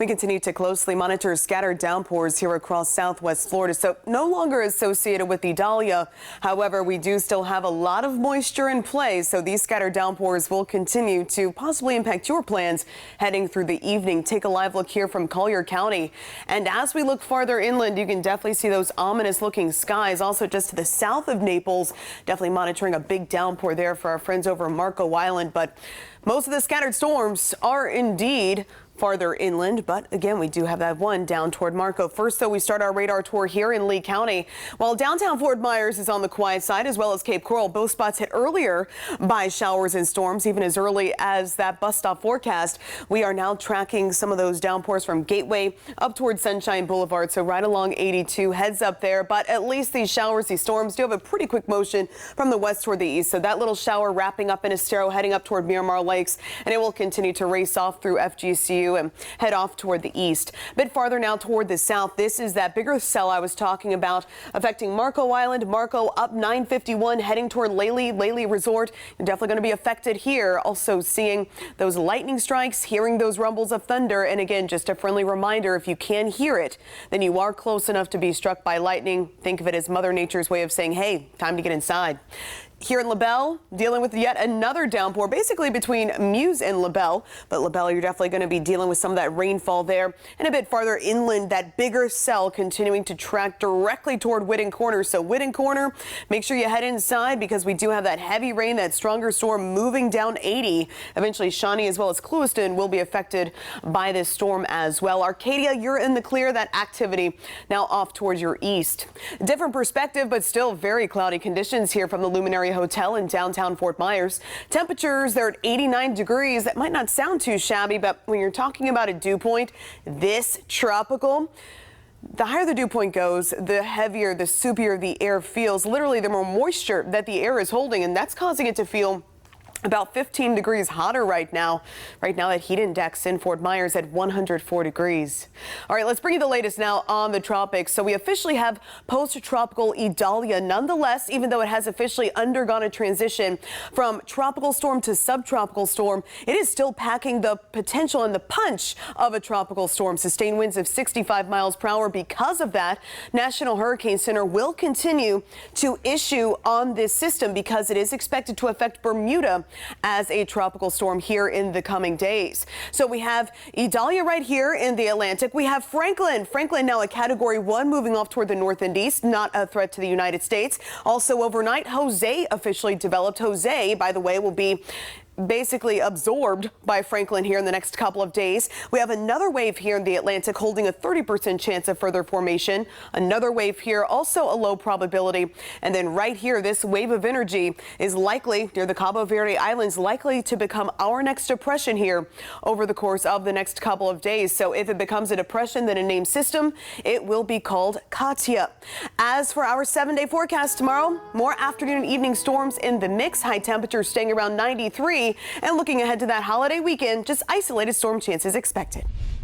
We continue to closely monitor scattered downpours here across southwest Florida, so no longer associated with Idalia. However, we do still have a lot of moisture in play, so these scattered downpours will continue to possibly impact your plans heading through the evening. Take a live look here from Collier County. And as we look farther inland, you can definitely see those ominous looking skies. Also just to the south of Naples, definitely monitoring a big downpour there for our friends over Marco Island. But most of the scattered storms are indeed farther inland, but again, we do have that one down toward Marco. First, though, we start our radar tour here in Lee County. While downtown Fort Myers is on the quiet side, as well as Cape Coral, both spots hit earlier by showers and storms, even as early as that bus stop forecast. We are now tracking some of those downpours from Gateway up towards Sunshine Boulevard, so right along 82. Heads up there, but at least these showers, these storms do have a pretty quick motion from the west toward the east. So that little shower wrapping up in Estero, heading up toward Miramar Lakes, and it will continue to race off through FGCU and head off toward the east. A bit farther now toward the south. This is that bigger cell I was talking about affecting Marco Island. Marco up 951 heading toward Lely Resort. You're definitely going to be affected here. Also seeing those lightning strikes, hearing those rumbles of thunder. And again, just a friendly reminder, if you can hear it, then you are close enough to be struck by lightning. Think of it as Mother Nature's way of saying, hey, time to get inside. Here in LaBelle, dealing with yet another downpour, basically between Muse and LaBelle. But LaBelle, you're definitely going to be dealing with some of that rainfall there. And a bit farther inland, that bigger cell continuing to track directly toward Whitten Corner. So Whitten Corner, make sure you head inside because we do have that heavy rain, that stronger storm moving down 80. Eventually, Shawnee as well as Clewiston will be affected by this storm as well. Arcadia, you're in the clear. That activity now off towards your east. Different perspective, but still very cloudy conditions here from the Luminary Hotel in downtown Fort Myers. Temperatures, they're at 89 degrees. That might not sound too shabby, but when you're talking about a dew point this tropical, the higher the dew point goes, the heavier, the soupier the air feels. Literally, the more moisture that the air is holding, and that's causing it to feel about 15 degrees hotter right now. Right now, that heat index in Fort Myers at 104 degrees. All right, let's bring you the latest now on the tropics. So we officially have post-tropical Idalia. Nonetheless, even though it has officially undergone a transition from tropical storm to subtropical storm, it is still packing the potential and the punch of a tropical storm. Sustained winds of 65 miles per hour. Because of that, National Hurricane Center will continue to issue on this system because it is expected to affect Bermuda as a tropical storm here in the coming days. So we have Idalia right here in the Atlantic. We have Franklin. Franklin now a Category 1 moving off toward the north and east, not a threat to the United States. Also overnight, Jose officially developed. Jose, by the way, will be basically absorbed by Franklin here in the next couple of days. We have another wave here in the Atlantic holding a 30% chance of further formation. Another wave here, also a low probability. And then right here, this wave of energy is likely near the Cabo Verde Islands, likely to become our next depression here over the course of the next couple of days. So if it becomes a depression, then a named system, it will be called Katia. As for our 7-day forecast tomorrow, more afternoon and evening storms in the mix. High temperatures staying around 93. And looking ahead to that holiday weekend, just isolated storm chances expected.